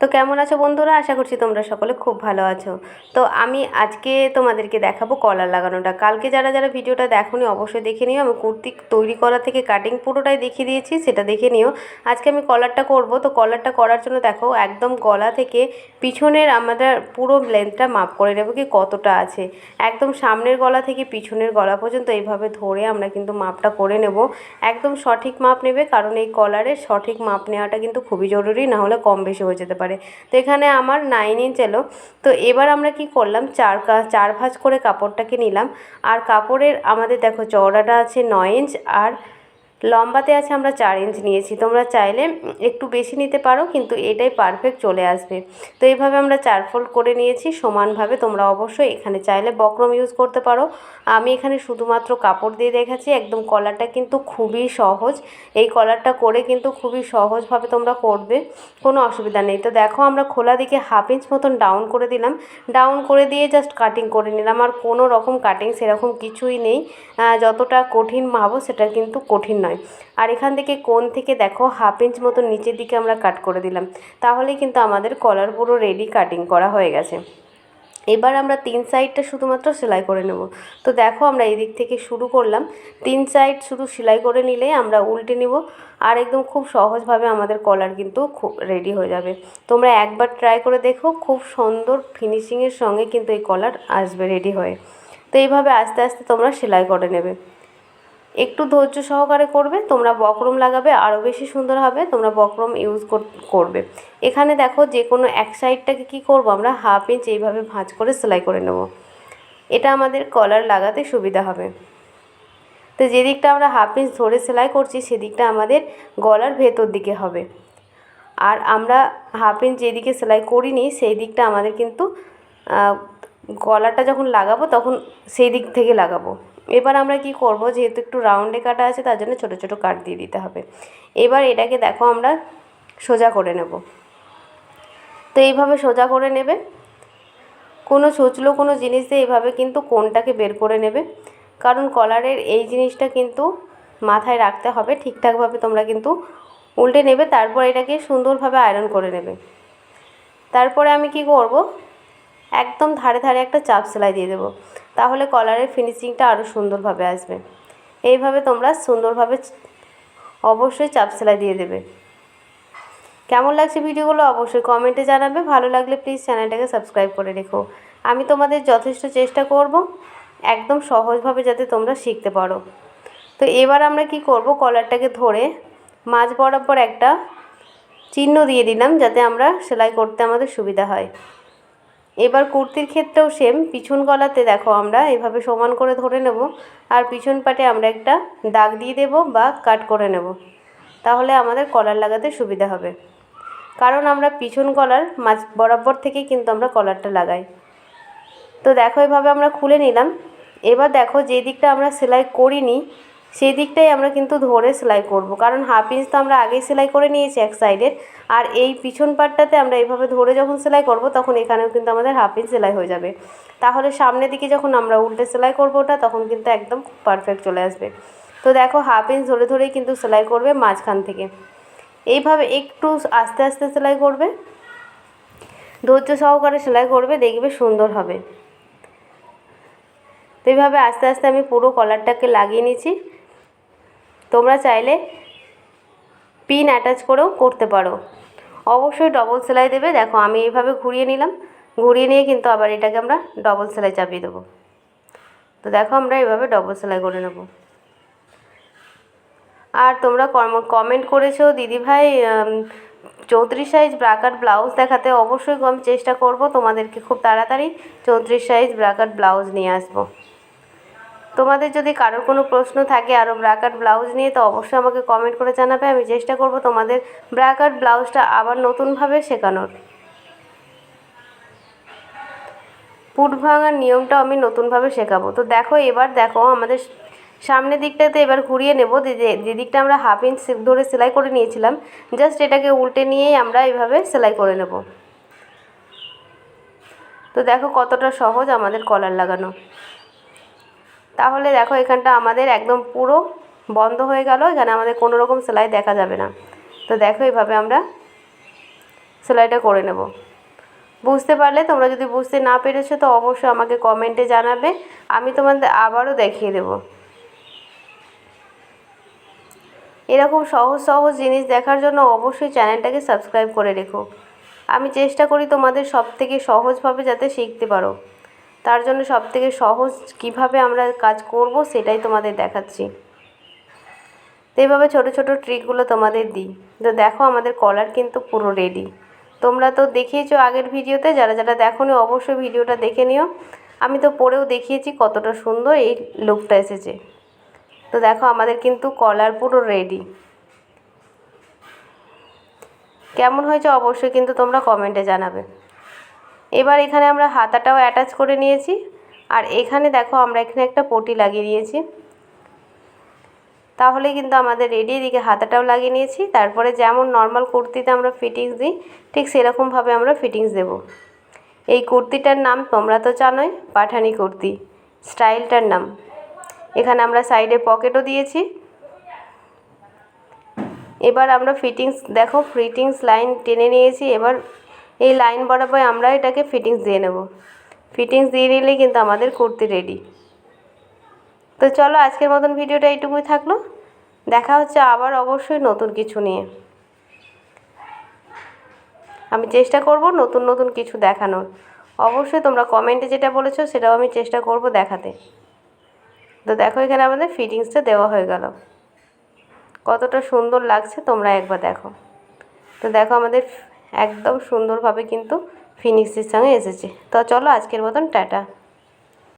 তো কেমন আছো বন্ধুরা? আশা করছি তোমরা সকলে খুব ভালো আছো। তো আমি আজকে তোমাদেরকে দেখাবো কলার লাগানোটা। কালকে যারা যারা ভিডিওটা দেখোনি অবশ্যই দেখে নিও। আমি কুর্তি তৈরি করা থেকে কাটিং পুরোটাই দেখিয়ে দিয়েছি, সেটা দেখে নিও। আজকে আমি কলারটা করব। তো কলারটা করার জন্য দেখো একদম গলা থেকে পিছনের আমাদের পুরো লেন্থটা মাপ করে নেবো কি কতটা আছে। একদম সামনের গলা থেকে পিছনের গলা পর্যন্ত এইভাবে ধরে আমরা কিন্তু মাপটা করে নেব। একদম সঠিক মাপ নেবে, কারণ এই কলারের সঠিক মাপ নেওয়াটা কিন্তু খুবই জরুরি, না হলে কম বেশি হয়ে যেতে পারে। তো এখানে আমার 9 ইঞ্চ এলো। তো এবার আমরা কি করলাম, চার ভাঁজ করে কাপড়টাকে নিলাম। আর কাপড়ের আমাদের দেখো চওড়াটা আছে 9 ইঞ্চ আর লম্বাতে আছে আমরা 4 ইঞ্চ নিয়েছি। তোমরা চাইলে একটু বেশি নিতে পারো, কিন্তু এটাই পারফেক্ট চলে আসবে। তো এইভাবে আমরা 4 ফোল্ড করে নিয়েছি সমানভাবে। তোমরা অবশ্যই এখানে চাইলে বক্রম ইউজ করতে পারো। আমি এখানে শুধুমাত্র কাপড় দিয়ে দেখাচ্ছি। একদম কলারটা কিন্তু খুবই সহজ। এই কলারটা করে কিন্তু খুবই সহজভাবে তোমরা করবে, কোনো অসুবিধা নেই। তো দেখো আমরা খোলা দিকে 1/2 ইঞ্চ মতন ডাউন করে দিলাম। ডাউন করে দিয়ে জাস্ট কাটিং করে নিলাম। আর কোনো রকম কাটিং সেরকম কিছুই নেই। যতটা কঠিন ভাবো সেটা কিন্তু কঠিন নয়। আর এখান থেকে কোণ থেকে দেখো 1/2 ইঞ্চ মতো নিচের দিকে আমরা কাট করে দিলাম। তাহলেই কিন্তু আমাদের কলার পুরো রেডি, কাটিং করা হয়ে গেছে। এবার আমরা 3 সাইডটা শুধুমাত্র সেলাই করে নেব। তো দেখো আমরা এই দিক থেকে শুরু করলাম। 3 সাইড শুধু সেলাই করে নিলেই আমরা উল্টে নিব। আর একদম খুব সহজভাবে আমাদের কলার কিন্তু খুব রেডি হয়ে যাবে। তোমরা একবার ট্রাই করে দেখো, খুব সুন্দর ফিনিশিংয়ের সঙ্গে কিন্তু এই কলার আসবে রেডি হয়ে। তো এইভাবে আস্তে আস্তে তোমরা সেলাই করে নেবে। একটু ধৈর্য সহকারে করবে। তোমরা বক্রম লাগাবে আরও বেশি সুন্দর হবে। তোমরা বক্রম ইউজ করবে। এখানে দেখো যে কোনো এক সাইডটাকে কী করব, আমরা 1/2 ইঞ্চ এইভাবে ভাঁজ করে সেলাই করে নেব। এটা আমাদের কলার লাগাতে সুবিধা হবে। তো যে দিকটা আমরা 1/2 ইঞ্চ ধরে সেলাই করছি সেদিকটা আমাদের গলার ভেতর দিকে হবে। আর আমরা 1/2 ইঞ্চ যেদিকে সেলাই করিনি সেই দিকটা আমাদের কিন্তু গলাটা যখন লাগাবো তখন সেই দিক থেকে লাগাবো। এবার আমরা কি করব, যেহেতু একটু রাউন্ডে কাটা আছে তার জন্য ছোটো ছোটো কাট দিয়ে দিতে হবে। এবার এটাকে দেখো আমরা সোজা করে নেব। তো এইভাবে সোজা করে নেবে। কোনো ছোচলো কোনো জিনিস দিয়ে এইভাবে কিন্তু কোণটাকে বের করে নেবে, কারণ কলারের এই জিনিসটা কিন্তু মাথায় রাখতে হবে। ঠিকঠাকভাবে তোমরা কিন্তু উল্টে নেবে। তারপর এটাকে সুন্দরভাবে আয়রন করে নেবে। তারপরে আমি কি করব, একদম ধারে ধারে একটা চাপ সেলাই দিয়ে দেবো। তাহলে কলারের ফিনিশিংটা আরও সুন্দরভাবে আসবে। এইভাবে তোমরা সুন্দরভাবে অবশ্যই চাপ সেলাই দিয়ে দেবে। কেমন লাগছে ভিডিওগুলো অবশ্যই কমেন্টে জানাবে। ভালো লাগলে প্লিজ চ্যানেলটাকে সাবস্ক্রাইব করে রেখো। আমি তোমাদের যথেষ্ট চেষ্টা করব একদম সহজভাবে যাতে তোমরা শিখতে পারো। তো এবার আমরা কি করব, কলারটাকে ধরে মাঝ বরাবর একটা চিহ্ন দিয়ে দিলাম, যাতে আমরা সেলাই করতে আমাদের সুবিধা হয়। এবার কুর্তির ক্ষেত্রেও সেম, পিছন গলাতে দেখো আমরা এভাবে সমান করে ধরে নেব। আর পিছন পাটে আমরা একটা দাগ দিয়ে দেব বা কাট করে নেব। তাহলে আমাদের কলার লাগাতে সুবিধা হবে, কারণ আমরা পিছন গলার মাঝ বরাবর থেকেই কিন্তু আমরা কলারটা লাগাই। তো দেখো এভাবে আমরা খুলে নিলাম। এবার দেখো যে দিকটা আমরা সেলাই করিনি সেই দিকটাই আমরা কিন্তু ধরে সেলাই করব, কারণ 1/2 ইঞ্চ তো আমরা আগেই সেলাই করে নিয়েছি এক সাইডের। আর এই পিছন পাটটাতে আমরা এইভাবে ধরে যখন সেলাই করব তখন এখানেও কিন্তু আমাদের 1/2 ইঞ্চ সেলাই হয়ে যাবে। তাহলে সামনের দিকে যখন আমরা উল্টে সেলাই করব ওটা, তখন কিন্তু একদম পারফেক্ট চলে আসবে। তো দেখো 1/2 ইঞ্চ ধরে ধরেই কিন্তু সেলাই করবে মাঝখান থেকে। এইভাবে একটু আস্তে আস্তে সেলাই করবে, ধৈর্য সহকারে সেলাই করবে, দেখবে সুন্দর হবে। তো এইভাবে আস্তে আস্তে আমি পুরো কলারটাকে লাগিয়ে নিয়েছি। তোমরা চাইলে পিন অ্যাটাচ করেও করতে পারো। অবশ্যই ডবল সেলাই দেবে। দেখো আমি এইভাবে ঘুরিয়ে নিলাম, ঘুরিয়ে নিয়ে কিন্তু আবার এটাকে আমরা ডবল সেলাই চাপিয়ে দেবো। তো দেখো আমরা এইভাবে ডবল সেলাই করে নেব। আর তোমরা কমেন্ট করেছো দিদিভাই 34 সাইজ ব্রাকাট ব্লাউজ দেখাতে। অবশ্যই আমি চেষ্টা করব তোমাদেরকে খুব তাড়াতাড়ি 34 সাইজ ব্রাকাট ব্লাউজ নিয়ে আসবো। তোমাদের যদি কারোর কোনো প্রশ্ন থাকে আরও ব্রাকাট ব্লাউজ নিয়ে, তো অবশ্যই আমাকে কমেন্ট করে জানাবে। আমি চেষ্টা করব তোমাদের ব্রাকাট ব্লাউজটা আবার নতুনভাবে শেখানোর। পুট ভাঙার নিয়মটাও আমি নতুনভাবে শেখাবো। তো দেখো এবার দেখো আমাদের সামনের দিকটাতে এবার ঘুরিয়ে নেব। যে দিকটা আমরা 1/2 ইঞ্চ ধরে সেলাই করে নিয়েছিলাম, জাস্ট এটাকে উল্টে নিয়েই আমরা এইভাবে সেলাই করে নেব। তো দেখো কতটা সহজ আমাদের কলার লাগানো। তাহলে দেখো এখানটা আমাদের একদম পুরো বন্ধ হয়ে গেল, এখানে আমাদের কোনো রকম সেলাই দেখা যাবে না। তো দেখো এইভাবে আমরা সেলাইটা করে নেব। বুঝতে পারলে, তোমরা যদি বুঝতে না পেরেছো তো অবশ্যই আমাকে কমেন্টে জানাবে, আমি তোমাদের আবারও দেখিয়ে দেব। এরকম সহজ সহজ জিনিস দেখার জন্য অবশ্যই চ্যানেলটাকে সাবস্ক্রাইব করে রেখো। আমি চেষ্টা করি তোমাদের সবথেকে সহজভাবে যাতে শিখতে পারো, তার জন্য সবথেকে সহজ কিভাবে আমরা কাজ করব সেটাই তোমাদের দেখাচ্ছি। তো এইভাবে ছোটো ছোটো ট্রিকগুলো তোমাদের দিই। তো দেখো আমাদের কলার কিন্তু পুরো রেডি। তোমরা তো দেখিয়েছো আগের ভিডিওতে, যারা যারা দেখোনি অবশ্যই ভিডিওটা দেখে নিও। আমি তো পরেও দেখিয়েছি কতটা সুন্দর এই লুকটা এসেছে। তো দেখো আমাদের কিন্তু কলার পুরো রেডি। কেমন হয়েছে অবশ্যই কিন্তু তোমরা কমেন্টে জানাবে। এবার এখানে আমরা হাতাটাও অ্যাটাচ করে নিয়েছি, আর এখানে দেখো আমরা এখানে একটা পটি লাগিয়ে নিয়েছি। তাহলে কিন্তু আমাদের রেডি। এদিকে হাতাটাও লাগিয়ে নিয়েছি। তারপরে যেমন নর্মাল কুর্তিতে আমরা ফিটিংস দিই ঠিক সেরকমভাবে আমরা ফিটিংস দেব। এই কুর্তিটার নাম তোমরা তো জানোই, পাঠানি কুর্তি স্টাইলটার নাম। এখানে আমরা সাইডে পকেটও দিয়েছি। এবার আমরা ফিটিংস দেখো, ফিটিংস লাইন টেনে নিয়েছি। এবার এই লাইন বরাবর আমরা এটাকে ফিটিংস দিয়ে নেব। ফিটিংস দিয়ে নিলেই কিন্তু আমাদের কুর্তি রেডি। তো চলো আজকের মতন ভিডিওটা এইটুকুই থাকলো। দেখা হচ্ছে আবার অবশ্যই নতুন কিছু নিয়ে। আমি চেষ্টা করব নতুন নতুন কিছু দেখানোর। অবশ্যই তোমরা কমেন্টে যেটা বলেছো সেটাও আমি চেষ্টা করব দেখাতে। তো দেখো এখানে আমাদের ফিটিংসটা দেওয়া হয়ে গেল। কতটা সুন্দর লাগছে তোমরা একবার দেখো। তো দেখো আমাদের একদম সুন্দরভাবে কিন্তু ফিনিশের সঙ্গে এসেছে। তো চলো আজকের মতন টাটা।